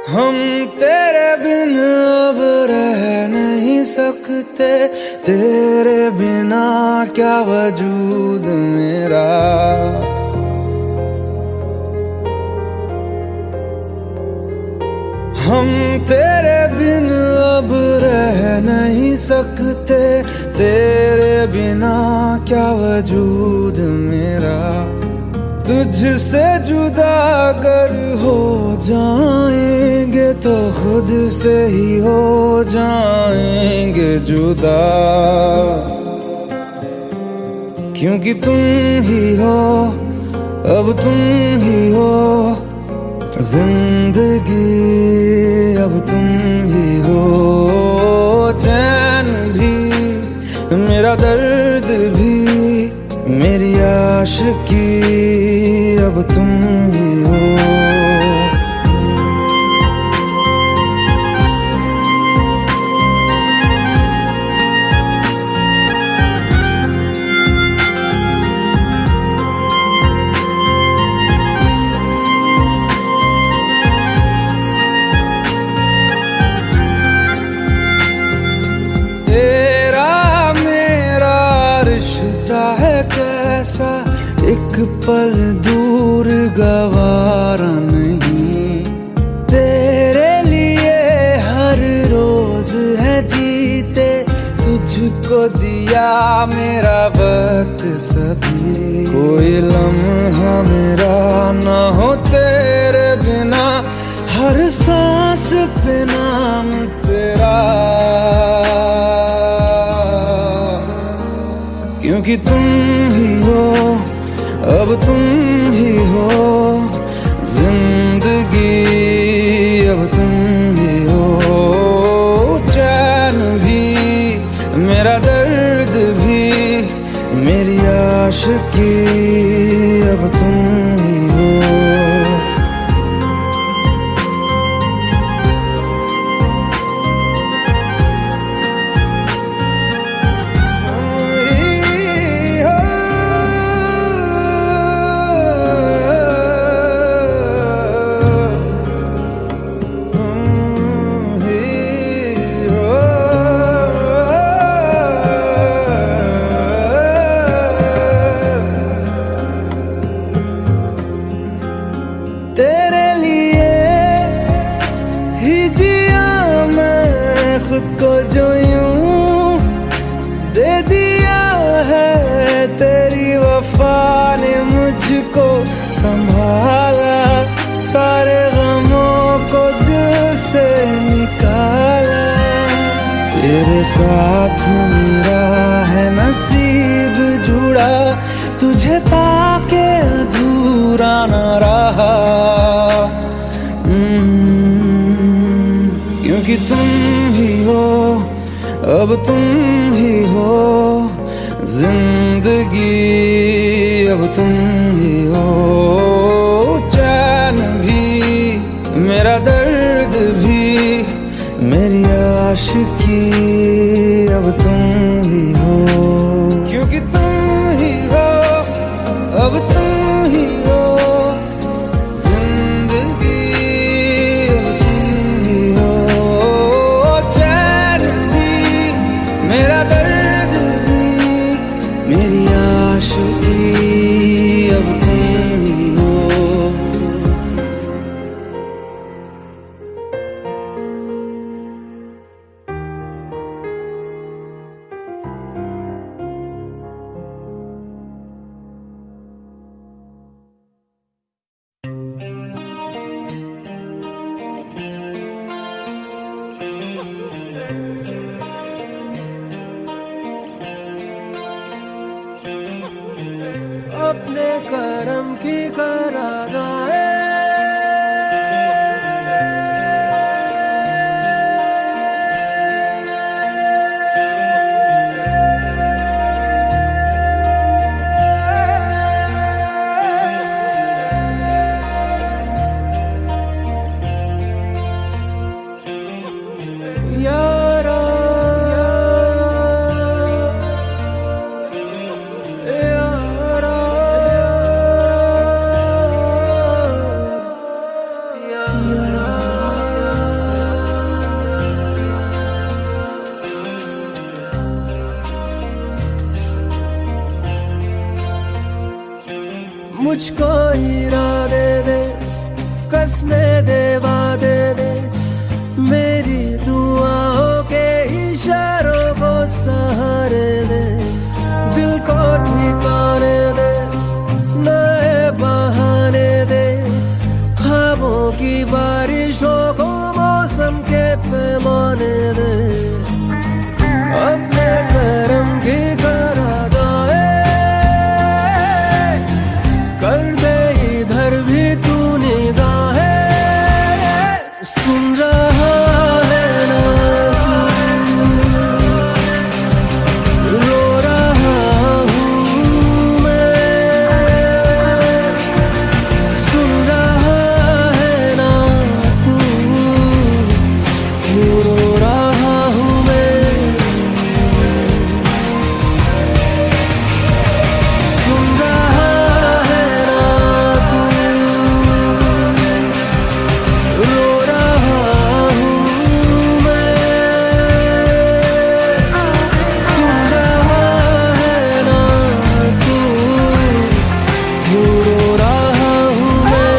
हम तेरे बिन अब रह नहीं सकते, तेरे बिना क्या वजूद मेरा। हम तेरे बिन अब रह नहीं सकते, तेरे बिना क्या वजूद मेरा। तुझसे जुदा अगर हो जाएंगे तो खुद से ही हो जाएंगे जुदा, क्योंकि तुम ही हो, अब तुम ही हो जिंदगी, अब तुम ही हो। चैन भी, मेरा दर्द भी, मेरी आशिकी, अब तुम ही हो। है कैसा एक पल दूर गवारा नहीं, तेरे लिए हर रोज है जीते, तुझको दिया मेरा वक्त सभी। कोई लम्हा मेरा ना हो तेरे बिना, हर सांस पे नाम तेरा, क्योंकि तुम ही हो, अब तुम ही हो जिंदगी, अब तुम ही हो। चैन भी, मेरा दर्द भी, मेरी आशिकी, अब तुम ही हो। तेरे लिए ही जिया मैं खुद को, जो यूं दे दिया है तेरी वफा ने मुझको संभाला, सारे गमों को दिल से निकाला। तेरे साथ मेरा है नसीब जुड़ा, तुझे पाके अधूरा न रहा, क्योंकि तुम ही हो, अब तुम ही हो जिंदगी, अब तुम ही हो। चैन भी, मेरा दर्द भी, मेरी आशिकी, अब तुम ही हो, क्योंकि तुम ही हो, अब तुम ही हो जिंदगी, अब तुम ही हो। चैन भी, मेरा दर्द भी, मेरी आशिकी, अब तुम ही हो। हंसने दे, वादे दे, मेरी दुआओं के इशारों को सहारे दे, दिल को ठिकाने दे, नए बहाने दे, ख्वाबों की बारिशों को मौसम के पैमाने दे, अपने करम की करादाए कर दे इधर भी तू निगाहें। सुन रहा है ना तू, रो रहा हूँ मैं, सुन रहा है ना तू, रो रहा हूँ मैं, सुन रहा है ना तू, रो रहा हूँ मैं, सुन रहा है ना तू, रो रहा हूँ मैं।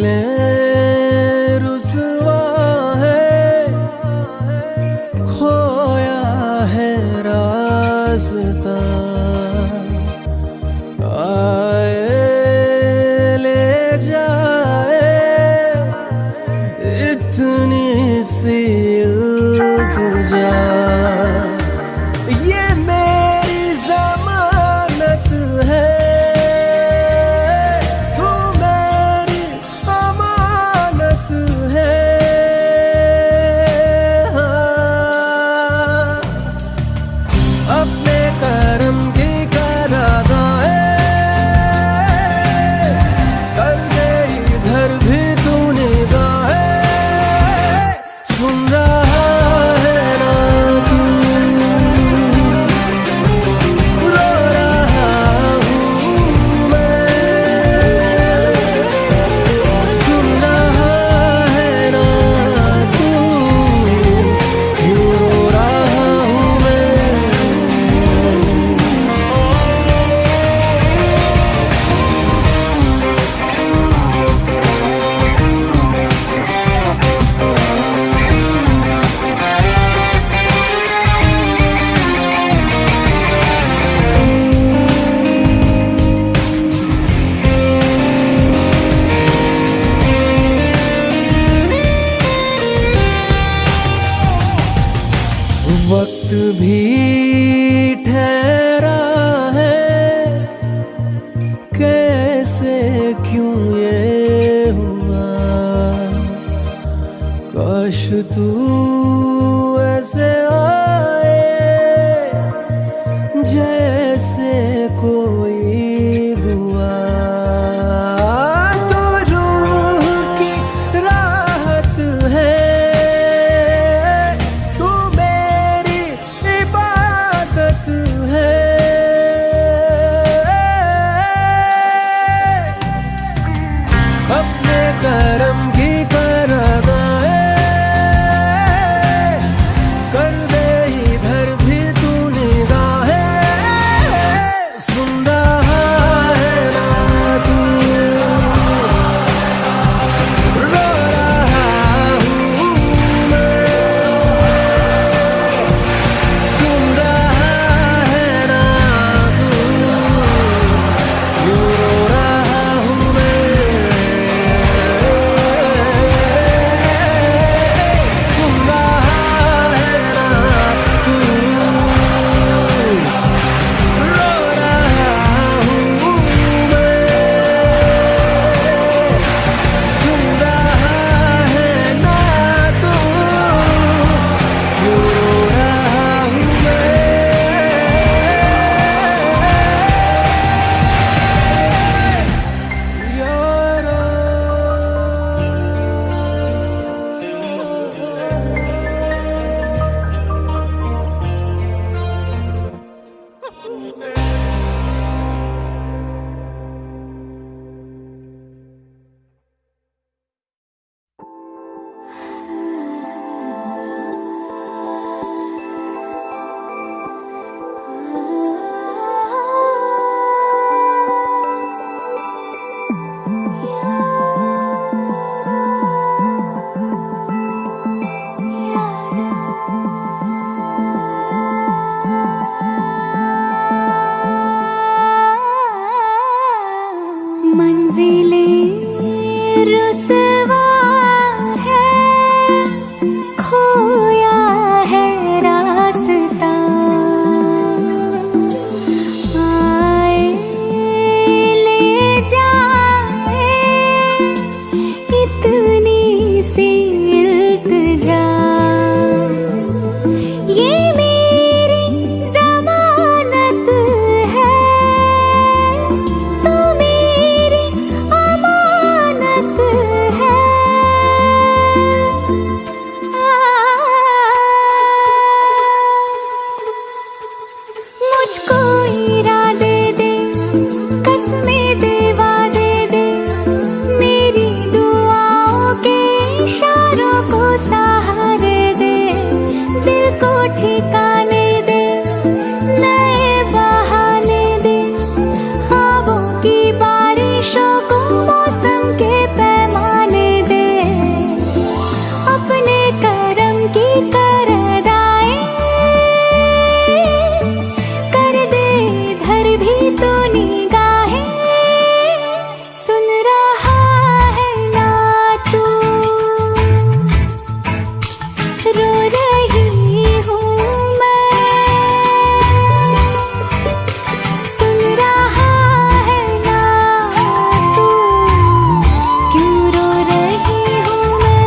मंजिलें रुसवा है, खोया है रास्ता, आए ले जाए इतनी सी इल्तिजा, ये मेरी जमानत है, तू मेरी अमानत है, हाँ। अपने करम की करादाए कर दे इधर भी तू निगाहें। सुन रहा है ना तू, रो रहा हूँ मैं, सुन रहा है ना तू, क्यों रो रहा हूँ मैं। वक्त भी ठहरा है, कैसे क्यों ये हुआ, काश तू ऐसे आए जैसे कोई दुआ, तो रूह की राहत है, तू मेरी इबादत है, अपने करम की करादाए यारों को सहारे दे, दिल को ठिकाने दे, नए बहाने दे, ख्वाबों की बारिशों को मौसम के पैमाने दे, अपने करम की करदाएं कर दे इधर भी तो निगाहें। सुन रहा है ना तू, रो रही हूँ मैं। सुन रहा है ना तू, क्यों रो रही हूँ मैं।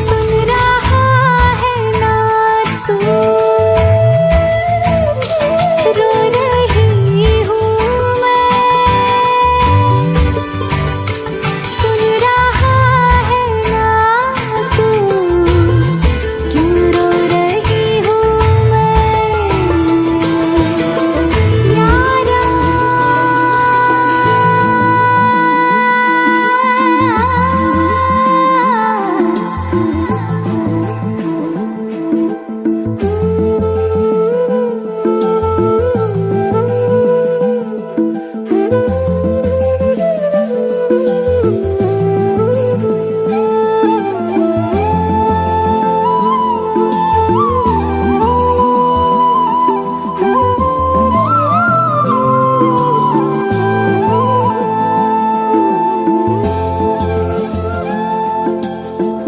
सुन रहा है ना तू, रो रही हूँ मैं। सुन रहा है ना तू, क्यों रो रही हूँ मैं। यारा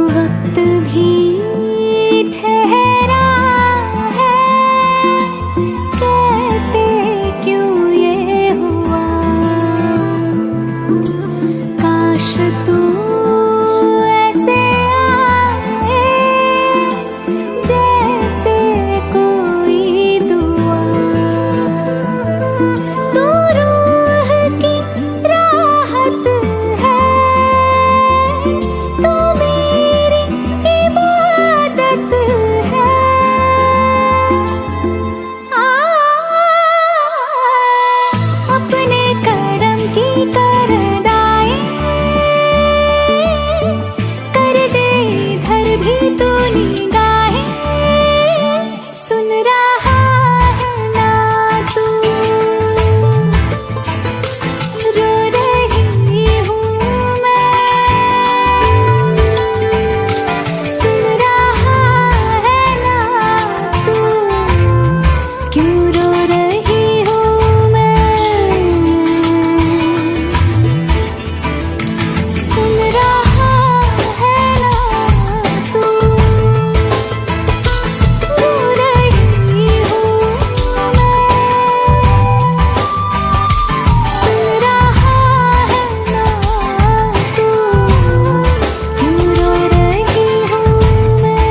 वक्त भी ठहरा है, कैसे क्यों ये हुआ। काश तू ऐसे आए जैसे कोई दुआ। तू रूह की राहत है, तू मेरी इबादत है। अपने करम की करदाएं कर दे इधर भी तू निगाहें। सुन रहा है ना तू, रो रही हूँ मैं। सुन रहा है ना तू, क्यों रो रही हूँ मैं। सुन रहा है ना तू, रो रही हूँ मैं। सुन रहा है ना तू, क्यों रो रही हूँ मैं।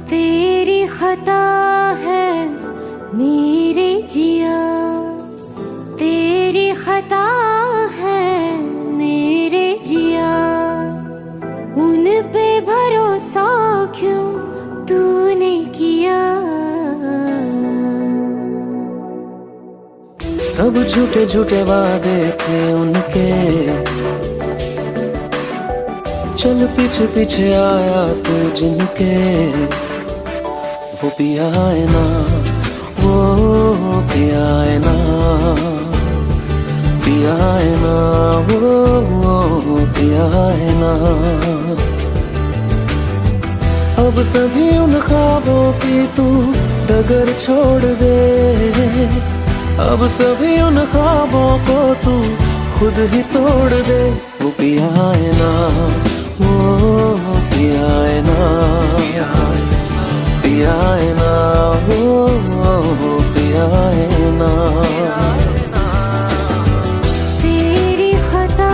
तेरी खता है मेरे जिया, तेरी खता है मेरे जिया। उन पे भरोसा क्यों तूने किया। सब झूठे झूठे वादे थे उनके, चल पीछे पीछे आया तू जिनके। वो भी आए ना, वो भी आए ना, पिया है ना, वो पिया है ना। अब सभी उन ख्वाबों की तू डगर छोड़ दे, अब सभी उन ख्वाबों को तू खुद ही तोड़ दे। वो पिया है ना, वो पिया है ना, पिया है ना, वो पिया है ना। तेरी खता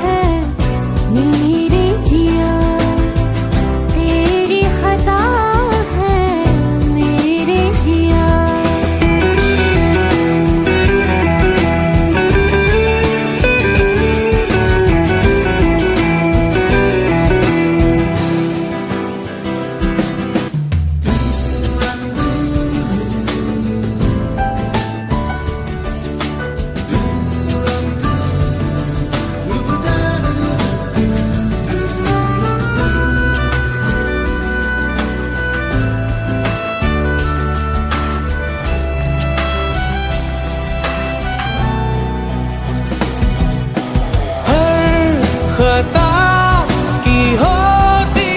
है मेरे जिया, तेरी खता है मेरे जिया। खता की होती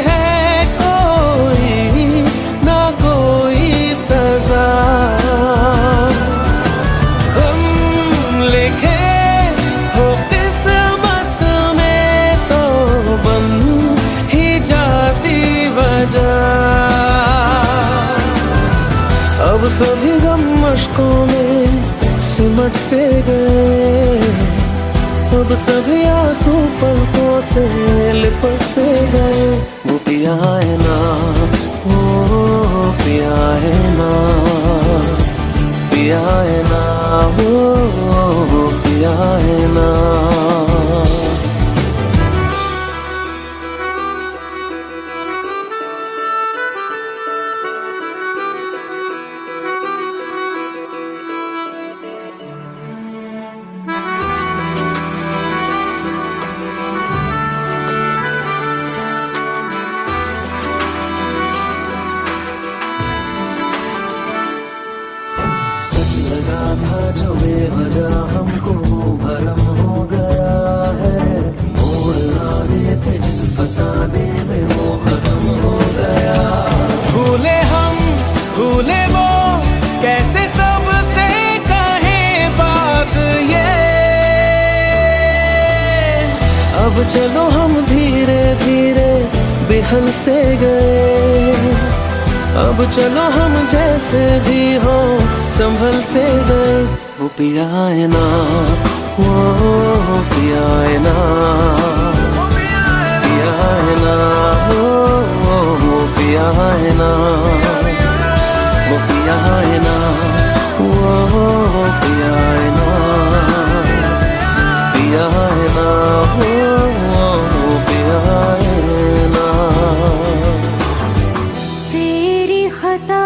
है कोई ना कोई सजा, हम लिखे हो किस्मत में तो बन ही जाती वजह। अब सभी गम मशकों में सिमट से गए, अब सभी आंसू पलकों से लिपट से गए। वो पिया है ना, वो पिया है ना, पिया है ना, वो पिया है ना। लगा था जो बेवजह हमको वो भरम हो गया है, मोड़ आने थे जिस फसाने में वो खत्म हो गया। भूले हम भूले वो कैसे सबसे कहें बात ये, अब चलो हम धीरे धीरे बिहल से गए, अब चलो हम जैसे भी हो संभल से गए। वो पिया है ना, वो पिया है ना, पिया है ना, वो पिया है ना, वो पिया है ना, वो पिया है ना, पिया है ना, वो पिया है ना। खता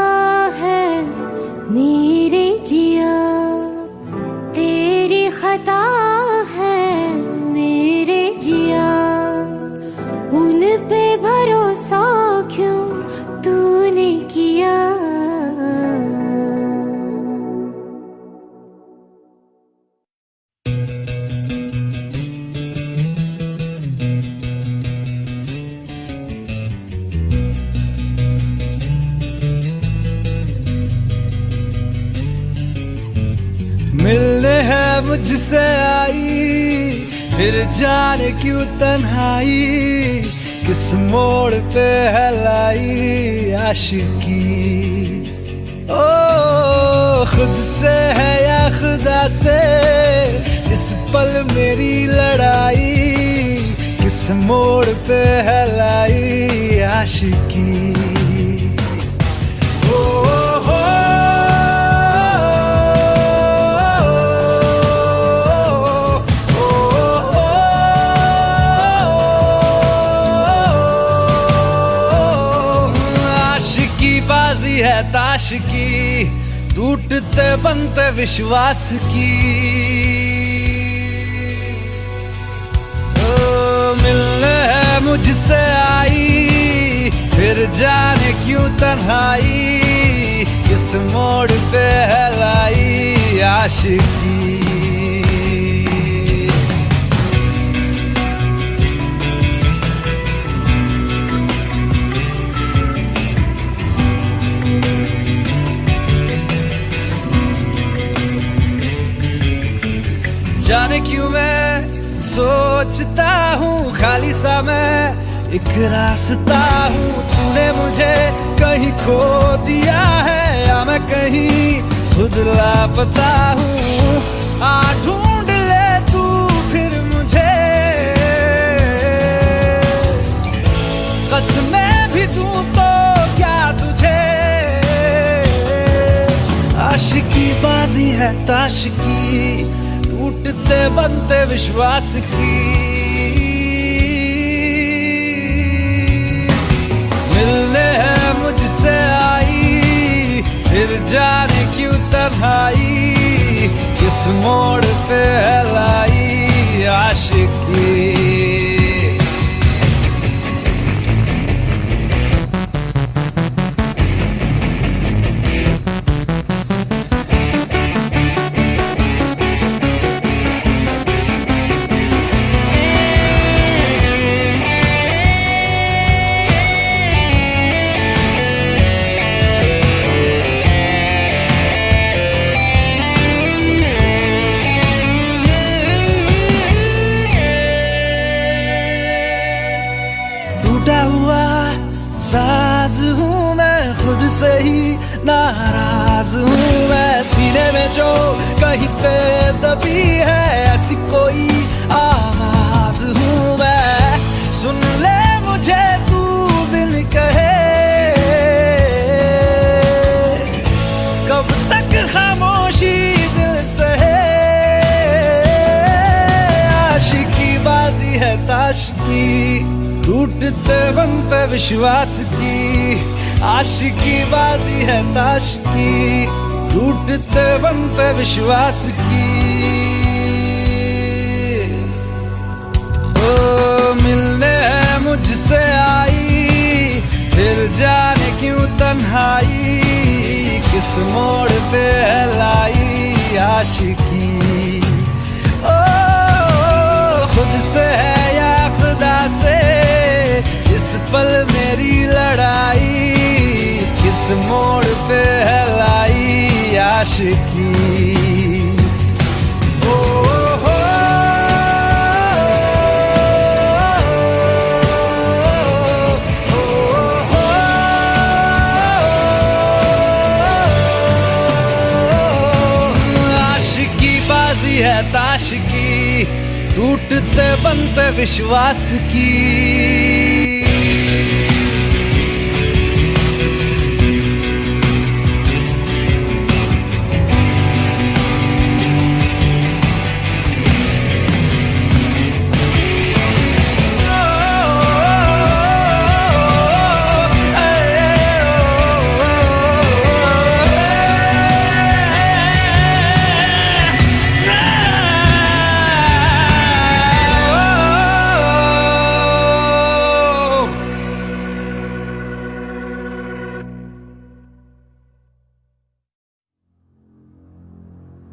है मेरे जिया, तेरी खता है मेरे जिया। उन पे भरोसा क्यों तूने किया। मिलने है मुझसे आई, फिर जाने क्यों तन्हाई, किस मोड़ पे है लाई आशिकी। ओ खुद से है या खुदा से इस पल मेरी लड़ाई, किस मोड़ पे है लाई आशिकी। बाजी है ताश की, टूटते बनते विश्वास की। मिलने है मुझसे आई, फिर जाने क्यों तन्हाई, किस मोड़ पे है लाई आशिकी। जाने क्यों मैं सोचता हूँ खाली सा मैं एक रास्ता हूँ। तूने मुझे कहीं खो दिया है या मैं कहीं खुद लापता हूँ। आ ढूंढ ले तू फिर मुझे, कसमें भी दूं तो क्या तुझे। आशिकी बाजी है ताश की, टूटते बनते विश्वास की। मिलने है मुझसे आई, फिर जाने क्यों तन्हाई, किस मोड़ पे है लाई आशिकी। टूटा हुआ साज हूँ मैं, खुद से ही नाराज हूँ मैं। सीने में जो कहीं पे दबी है ऐसी कोई आवाज हूँ मैं। सुन ले मुझे तू बिन कहे, कब तक खामोशी दिल सहे। आशिकी बाजी है ताश की, टूटते बनते विश्वास की। आशिकी बाजी है ताश की, टूटते बनते विश्वास की। ओ मिलने है मुझसे आई, फिर जाने क्यों तन्हाई, किस मोड़ पे है लाई आशिकी। ओ खुद से है या खुदा से, इस पल मेरी लड़ाई, किस मोड़ पे है लाई आशिकी। ओ हो आशिकी बाजी है ताश की, टूटते बनते विश्वास की।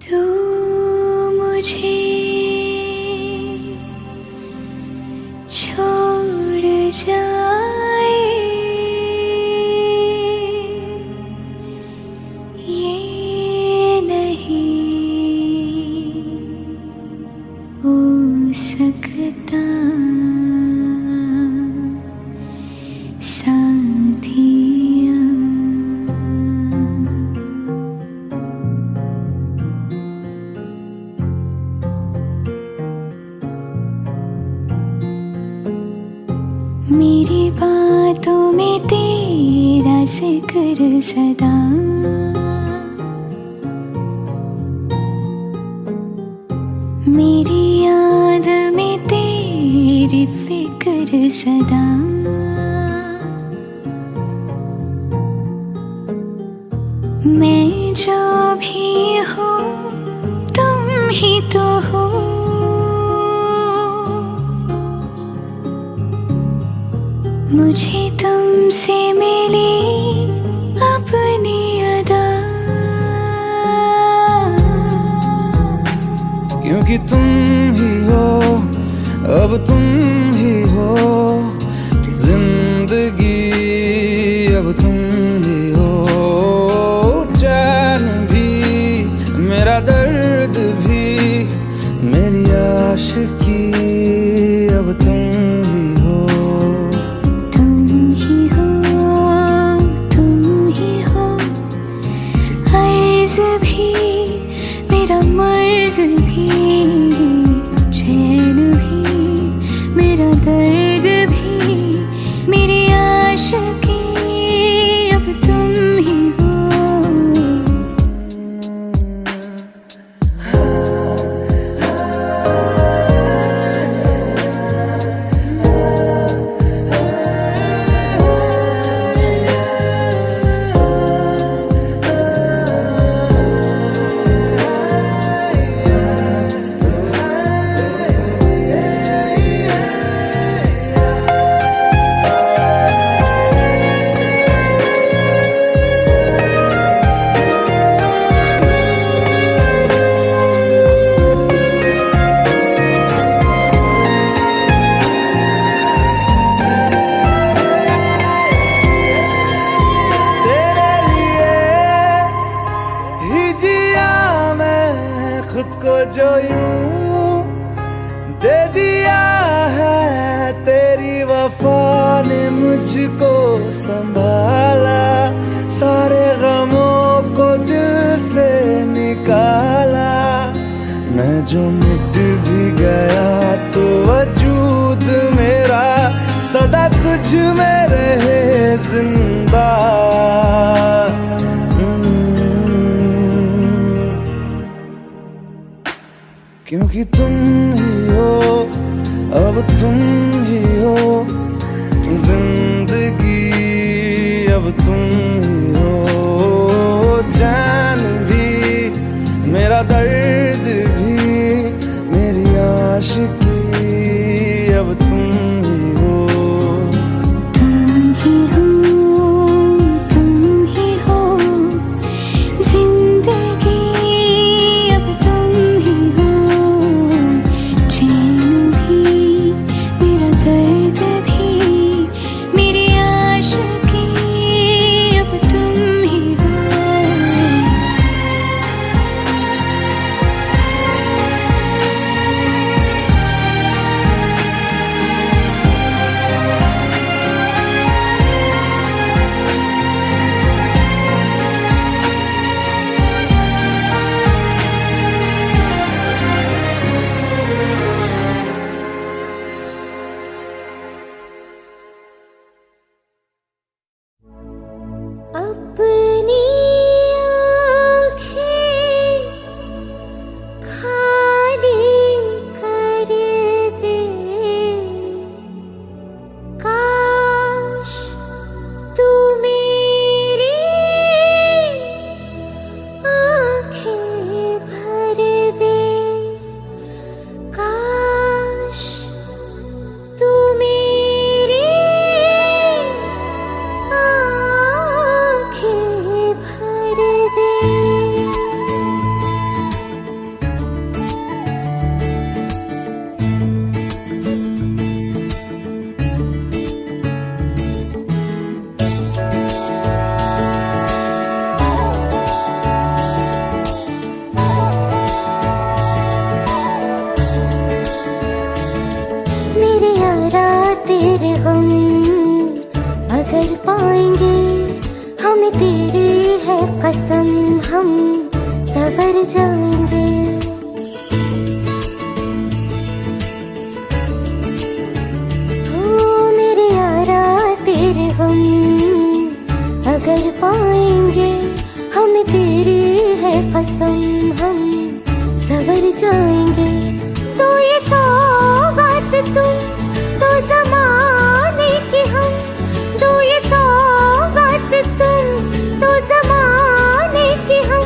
तू मुझे छोड़ जाए ये नहीं हो सकता साथिया। मेरी बातों में तेरा जिक्र सदा, मेरी याद में तेरी फिक्र सदा। मैं जो भी हूँ तुम ही तो हो, मुझे तुमसे मिली अपनी अदा। क्योंकि तुम ही हो, अब तुम ही हो जिंदगी, अब तुम ही हो चैन भी, मेरा दर्द भी, मेरी मेरी आशिकी अब तुम ही हो। तुम ही हो, तुम ही हो। अर्ज भी मेरा मर्ज भी, चैन भी मेरा दर्द भी, मेरी आशिकी अब तुम ही हो। खुद को जो यूं दे दिया है, तेरी वफा ने मुझको संभाला, सारे गमों को दिल से निकाला। मैं जो मिट भी गया तो वजूद मेरा सदा तुझ में रहे जिंदा। क्योंकि तुम ही हो, अब तुम ही हो जिंदगी, अब तुम ही हो। जान भी मेरा दर्द भी, मेरी आशिकी अब तुम ही हो। तुम ही हो, तुम ही हो जिंदगी, अब तुम ही हो। चैन भी मेरा दर्द भी, मेरी आशिकी अब तुम ही हो। अपनी आँखें खाली कर दे, काश तू मेरी आँखें भर दे, काश तू मेरी आँखें भर दे। मेरे यारा तेरे गम अगर पाएंगे, हमें तेरी है कसम, हम सवर जाएंगे। हो मेरे यारा तेरे गम अगर पाएंगे, हमें तेरी है कसम, हम सवर जाएंगे। तो ये सौगात तुम तो ज़माने की, हम तो ये सौगात तुम तो ज़माने की, हम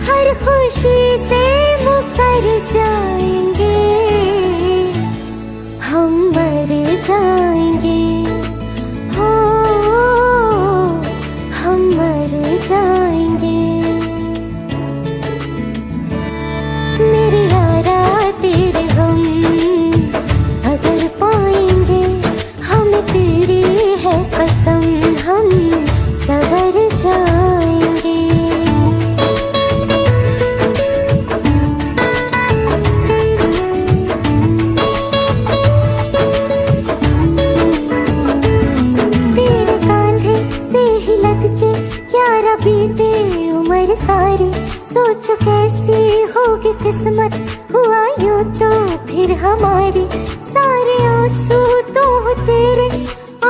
हर खुशी से मुकर जाएंगे, हम मर जाएंगे। हो हम मर जाएंगे। मेरे यारा तेरे गम अगर पाएंगे, हमें तेरी है कसम, हम सवर जाएंगे। किस्मत हुआ यूं तो फिर हमारी सारे आंसू तो हो तेरे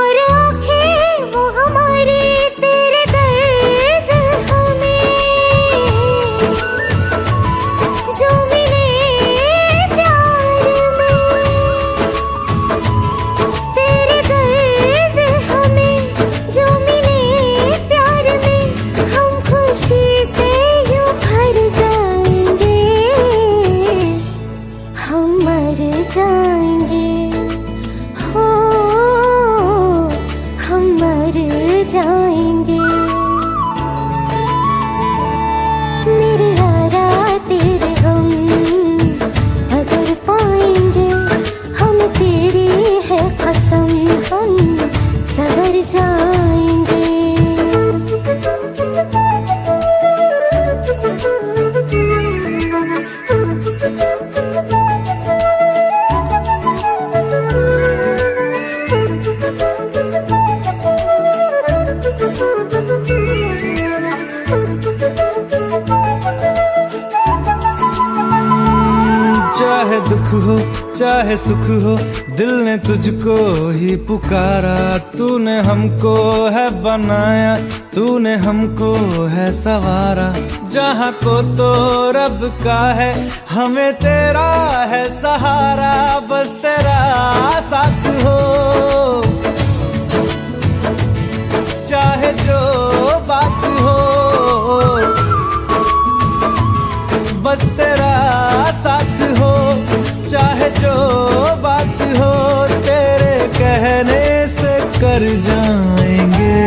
और आंखें वो हमारी तेरे दर्द हमें जो मिले प्यार में तेरे दर्द हमें जो मिले प्यार में हम खुशी से यूं भर जाएंगे हम मर जाएंगे हो हम मर जाएंगे मेरे यारा तेरे हम अगर पाएंगे हम तेरी है कसम हम सवर जाएंगे चाहे दुख हो चाहे सुख हो दिल ने तुझको ही पुकारा तूने हमको है बनाया तूने हमको है सवारा जहाँ को तो रब का है हमें तेरा है सहारा बस तेरा साथ हो चाहे जो बात हो बस तेरा साथ हो चाहे जो बात हो तेरे कहने से कर जाएंगे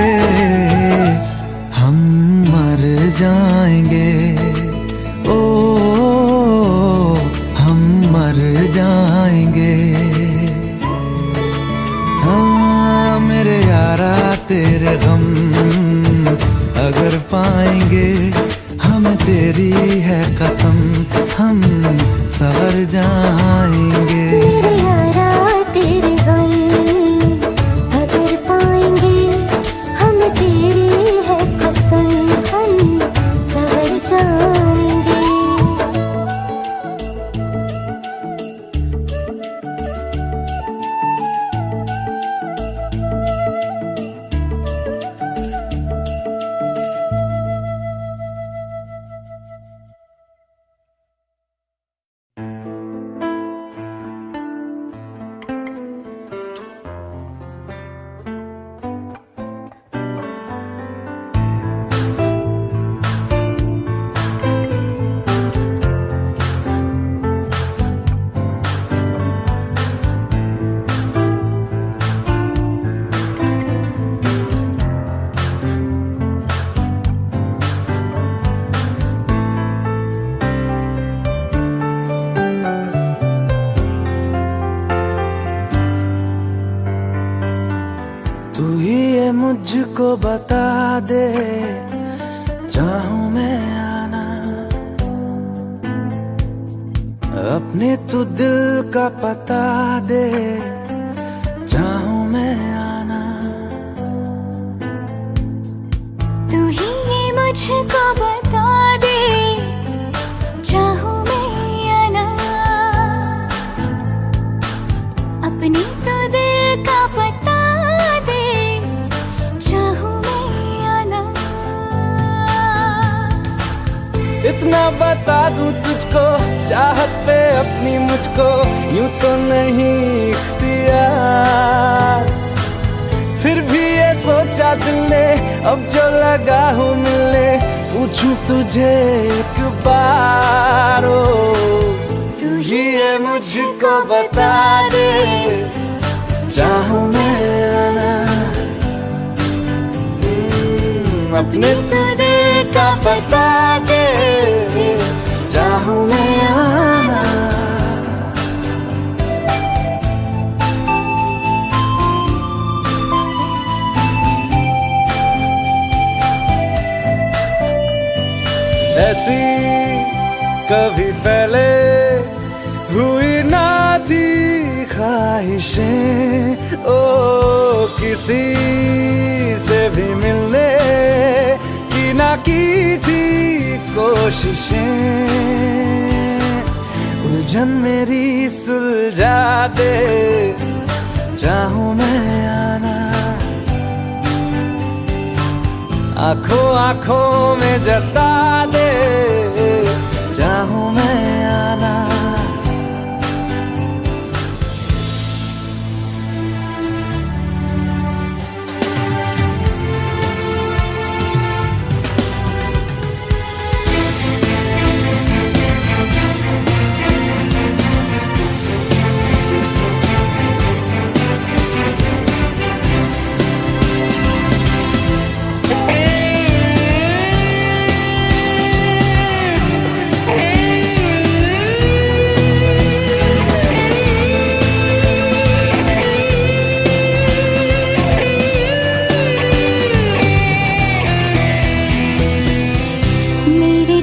हम मर जाएंगे ओ हम मर जाएंगे हाँ मेरे यारा तेरे गम अगर पाएंगे हम तेरी है कसम हम सवर जाएंगे मेरे यारा तेरे गम अगर पाएंगे हम तेरी है कसम हम सवर जाएंगे तू ही ये मुझको बता दे चाहूं मैं आना अपने तू दिल का पता दे चाहूं मैं आना तू ही ये मुझको बता दे चाहूं मैं आना अपनी तो दिल का पता दे चाहूं मैं आना इतना बता दूं तुझको चाहत पे अपनी मुझको यूं तो नहीं इख्तियार फिर भी ये सोचा दिल ने अब जो लगा हूँ मिलने पूछूं तुझे एक बार ओ तू ही ये मुझको बता दे चाहूं मैं आना अपने तो दिल का बता दे चाहूं मैं आना ऐसी कभी पहले हुई ना थी ख्वाहिशें ओ किसी से भी मिलने की ना की थी कोशिशें उलझन मेरी सुलझा दे, चाहूं मैं आना, आंखों आंखों में जता दे, चाहूं मैं आना।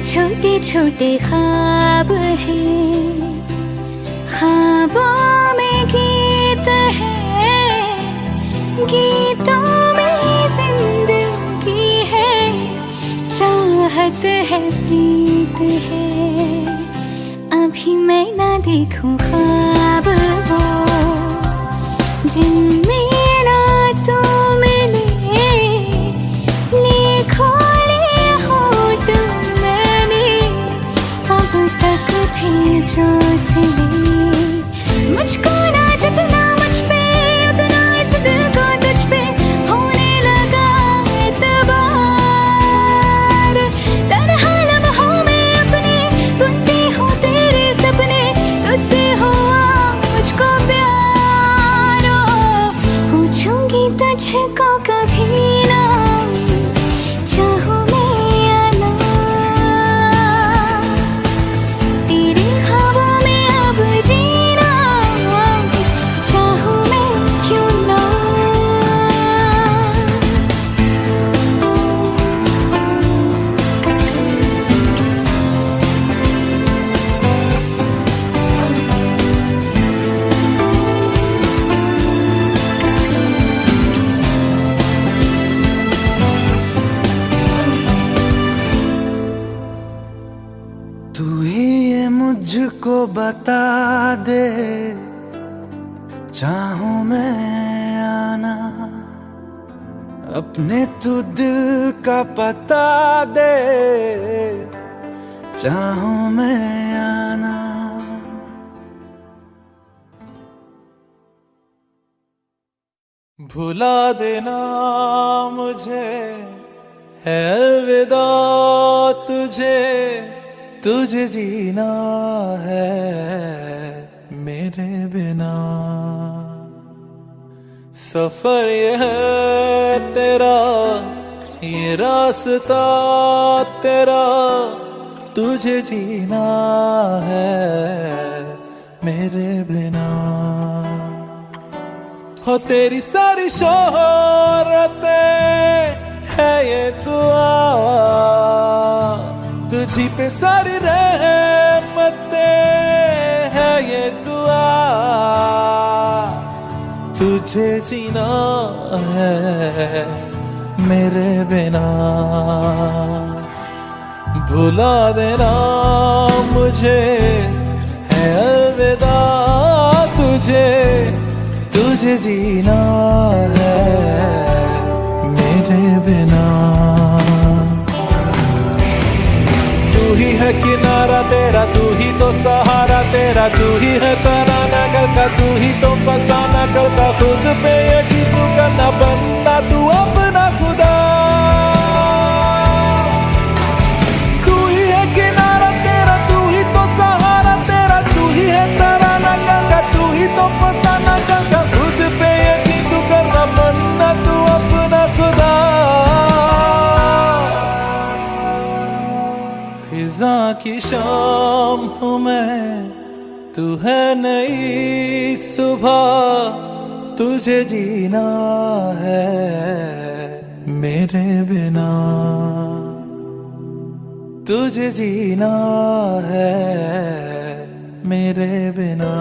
छोटे छोटे ख्वाब हैं, ख्वाबों में गीत है, गीतों में जिंदगी है, चाहत है, प्रीत है। अभी मैं ना देखूं ख्वाब वो जिनमें ना तू मिले, लिखो जो सिले। मुझको ना जितना मुझ पे उतना इस दिल को तुझ पे होने लगा एतबार। तन्हा लम्हों में अपने बुनती हूँ तेरे सपने, तुझसे हुआ मुझको प्यार। पूछूंगी तुझको कभी ना, चाहूं तू ही ये मुझको बता दे, चाहूं मैं आना, अपने तू दिल का पता दे, चाहूं मैं आना। भुला देना मुझे है अलविदा तुझे, तुझे जीना है मेरे बिना। सफर ये है तेरा, ये रास्ता तेरा, तुझे जीना है मेरे बिना। हो तेरी सारी शोहरतें है ये दुआ, तुझी पे सारी रहमतें है ये दुआ, तुझे जीना है मेरे बिना। भुला देना मुझे है अलविदा तुझे, तुझे जीना है मेरे बिना। तू ही है किनारा तेरा, तू ही तो सहारा तेरा, तू ही है तराना गल का, तू ही तो फसाना गल का। खुद पे यकीन तू करना, बनना तू अपना खुदा। तू ही है किनारा तेरा, तू ही तो सहारा तेरा, तू ही है तराना गल का, तू ही तो फसाना गल का। खुद पे यकीन तू करना, बनना तू अपना खुदा। फिजा की शाम हूँ मैं, तू है नई सुबह, तुझे जीना है मेरे बिना, तुझे जीना है मेरे बिना।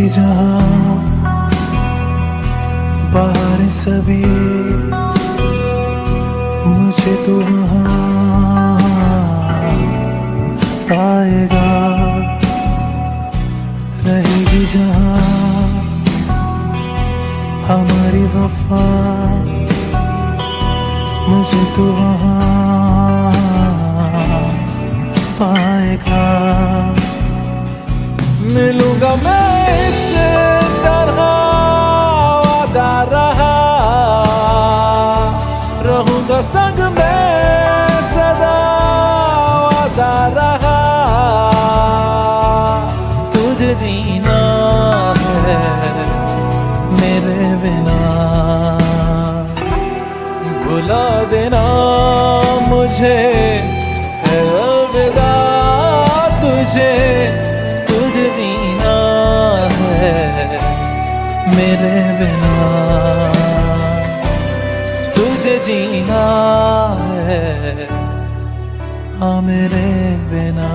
जहां बाहर सभी, मुझे तो वहां पाएगा। रहेगी जहां हमारी वफा, मुझे तो वहां पाएगा। मिलूंगा मैं इससे तरह वादा रहा, रहूंगा संग में सदा वादा रहा। तुझे जीना है मेरे बिना, भुला देना मुझे है अलविदा। तुझे जीना है मेरे बिना, तुझे जीना है हाँ मेरे बिना।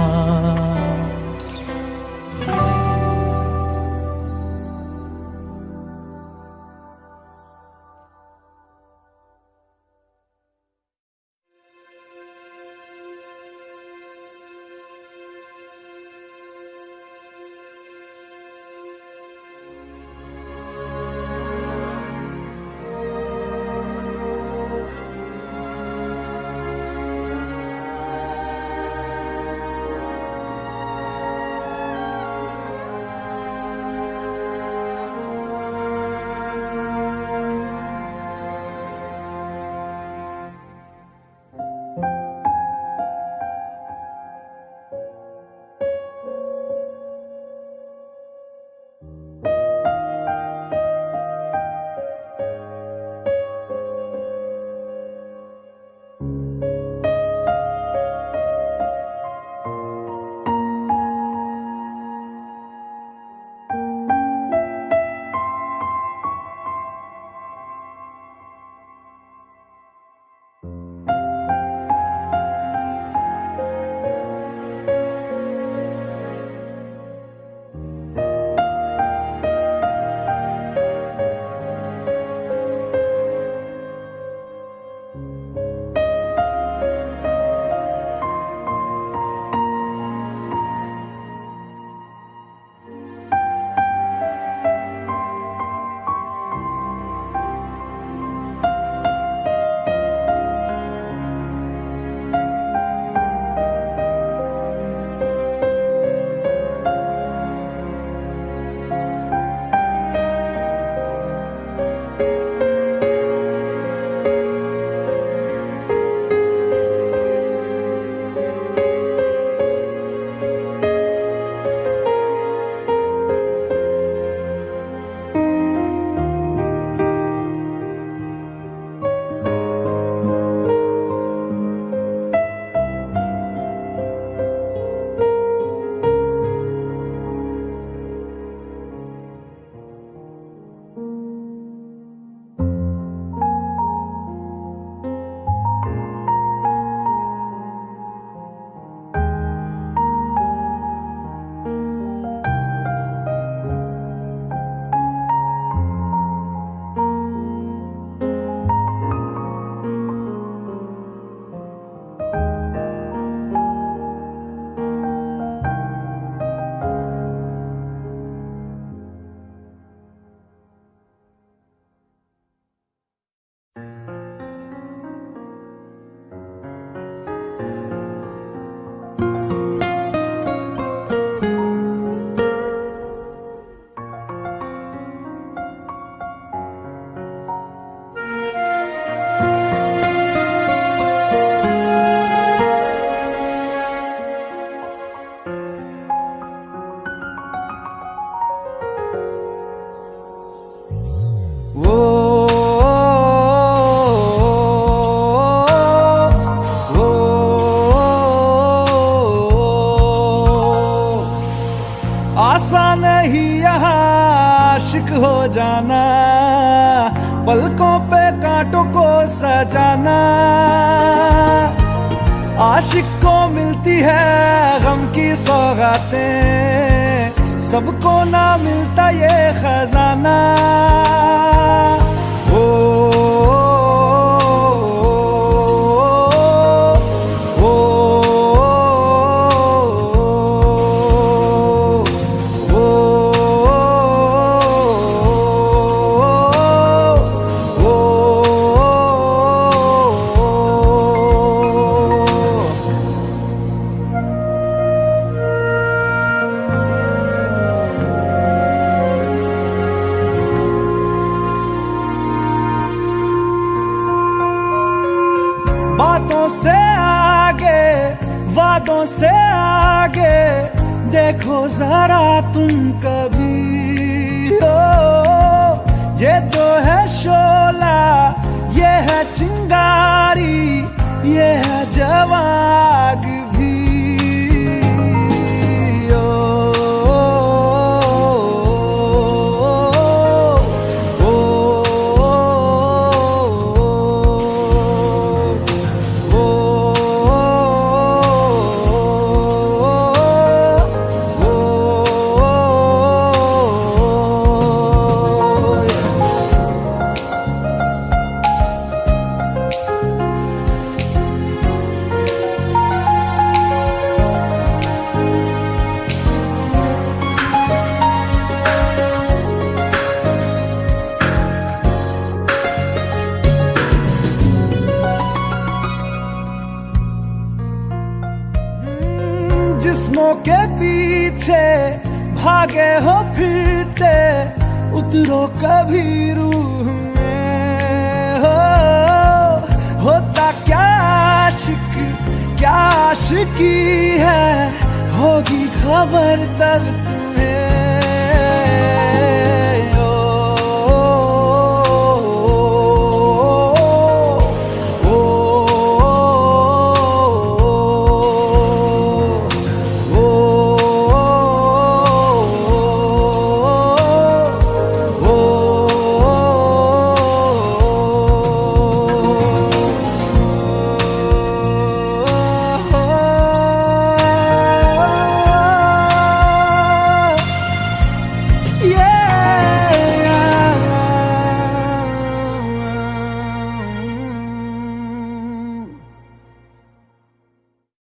आसान नहीं यहाँ आशिक हो जाना, पलकों पे कांटों को सजाना। आशिक को मिलती है गम की सौगातें, सबको ना मिलता ये खजाना। ओ, बातों से आगे, वादों से आगे देखो जरा तुम कभी। ओ, ये तो है शोला, ये है चिंगारी, ये है जवाग भी। जिस्मों के पीछे भागे हो फिरते, उतरो कभी रूह में। होता क्या आशिक, क्या आशिकी है, होगी खबर तब